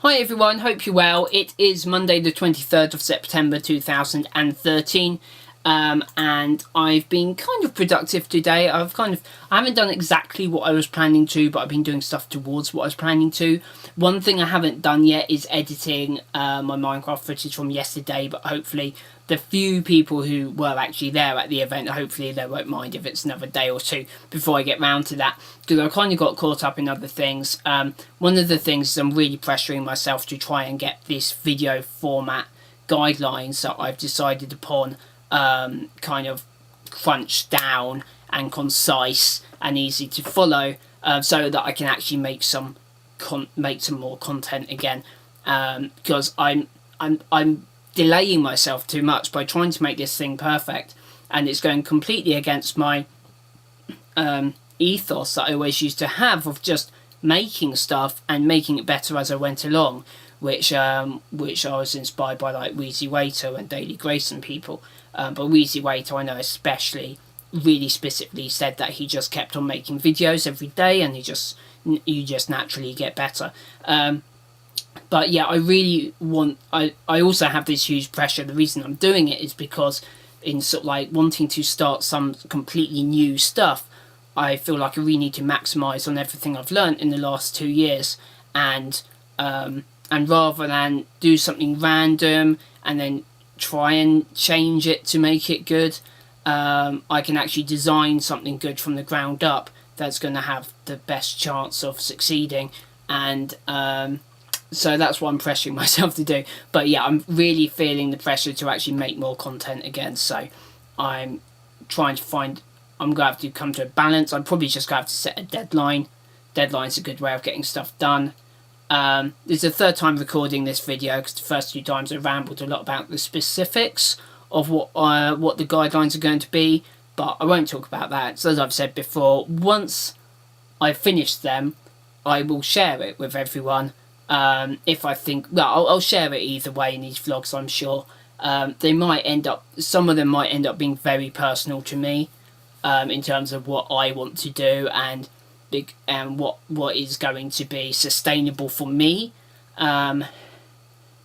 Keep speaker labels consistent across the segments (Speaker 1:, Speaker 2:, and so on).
Speaker 1: Hi everyone, hope you're well. It is Monday the 23rd of September 2013 and I've been kind of productive today. I haven't done exactly what I was planning to, but I've been doing stuff towards what I was planning to. One thing I haven't done yet is editing my Minecraft footage from yesterday, but hopefully the few people who were actually there at the event, hopefully they won't mind if it's another day or two before I get round to that, because I kind of got caught up in other things. One of the things is I'm really pressuring myself to try and get this video format guidelines that I've decided upon kind of crunched down and concise and easy to follow, so that I can actually make some more content again, because I'm delaying myself too much by trying to make this thing perfect, and it's going completely against my ethos that I always used to have of just making stuff and making it better as I went along, which I was inspired by, like Wheezy Waiter and Daily Grace and people, but Wheezy Waiter I know especially really specifically said that he just kept on making videos every day and you just naturally get better. But yeah, I really want, I also have this huge pressure. The reason I'm doing it is because in sort of like wanting to start some completely new stuff, I feel like I really need to maximise on everything I've learnt in the last 2 years, and rather than do something random and then try and change it to make it good, I can actually design something good from the ground up that's going to have the best chance of succeeding, and so that's what I'm pressuring myself to do. But yeah, I'm really feeling the pressure to actually make more content again, so I'm trying to find, I'm going to have to come to a balance. I'm probably just going to have to set a deadline. Deadline's a good way of getting stuff done. This is the third time recording this video, because the first 2 times I rambled a lot about the specifics of what the guidelines are going to be, but I won't talk about that. So as I've said before, once I've finished them, I will share it with everyone. If I think, well, I'll share it either way in these vlogs, I'm sure. They might end up, some of them might end up being very personal to me, in terms of what I want to do and what is going to be sustainable for me,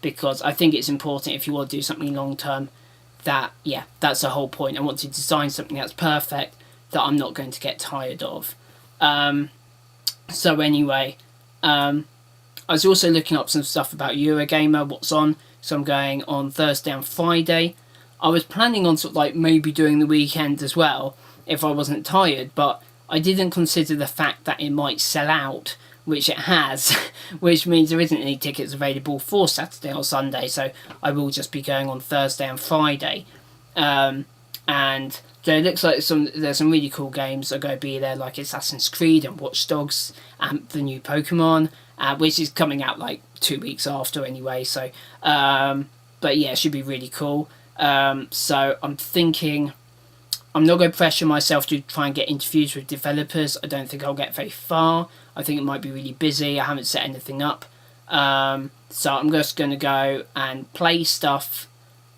Speaker 1: because I think it's important, if you want to do something long term, that, yeah, that's the whole point. I want to design something that's perfect, that I'm not going to get tired of. So anyway, I was also looking up some stuff about Eurogamer, what's on. So I'm going on Thursday and Friday. I was planning on sort of like maybe doing the weekend as well if I wasn't tired, but I didn't consider the fact that it might sell out, which it has, which means there isn't any tickets available for Saturday or Sunday, so I will just be going on Thursday and Friday. And so it looks like there's some really cool games that are going to be there, like Assassin's Creed and Watch Dogs and the new Pokemon, which is coming out like 2 weeks after anyway, so but yeah, it should be really cool. So I'm thinking I'm not going to pressure myself to try and get interviews with developers. I don't think I'll get very far. I think it might be really busy. I haven't set anything up, so I'm just going to go and play stuff,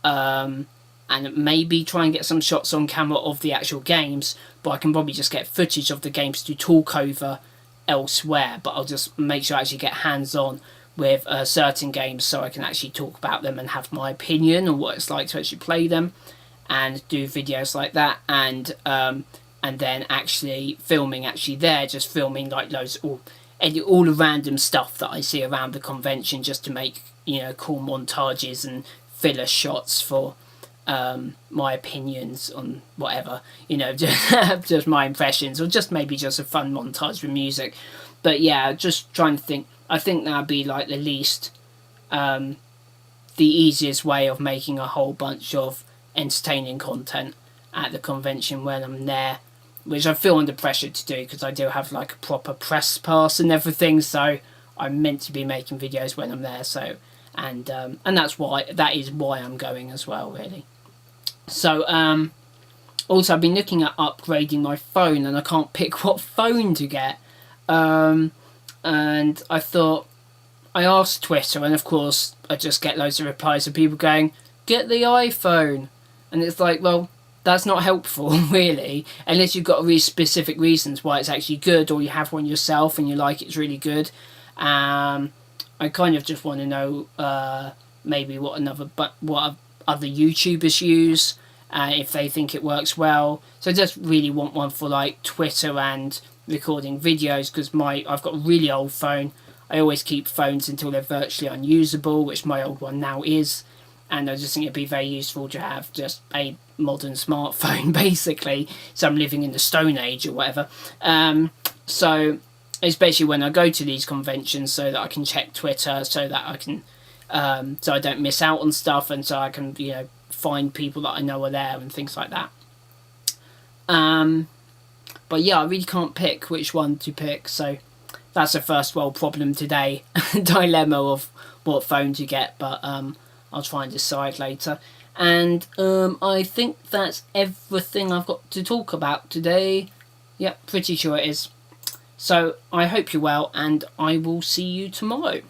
Speaker 1: and maybe try and get some shots on camera of the actual games, but I can probably just get footage of the games to talk over elsewhere. But I'll just make sure I actually get hands-on with certain games, so I can actually talk about them and have my opinion on what it's like to actually play them, and do videos like that, and then actually filming there, just filming like loads, all the random stuff that I see around the convention, just to make, you know, cool montages and filler shots for my opinions on whatever, you know, just my impressions, or just maybe just a fun montage with music. But yeah, just trying to think. I think that would be like the least, the easiest way of making a whole bunch of entertaining content at the convention when I'm there, which I feel under pressure to do, because I do have like a proper press pass and everything, so I'm meant to be making videos when I'm there. So and that is why I'm going as well, really. So also I've been looking at upgrading my phone, and I can't pick what phone to get, and I thought, I asked Twitter, and of course I just get loads of replies of people going, get the iPhone, and it's like, well, that's not helpful really, unless you've got really specific reasons why it's actually good, or you have one yourself and you like it's really good. I kind of just want to know maybe what other YouTubers use, if they think it works well. So I just really want one for like Twitter and recording videos, because I've got a really old phone. I always keep phones until they're virtually unusable, which my old one now is, and I just think it'd be very useful to have just a modern smartphone, basically. So I'm living in the Stone Age or whatever. So especially when I go to these conventions, so that I can check Twitter, so that I can, so I don't miss out on stuff, and so I can, you know, find people that I know are there and things like that. But yeah, I really can't pick which one to pick, so that's a first world problem today. Dilemma of what phone to get, but I'll try and decide later. And I think that's everything I've got to talk about today. Yep, pretty sure it is. So I hope you're well, and I will see you tomorrow.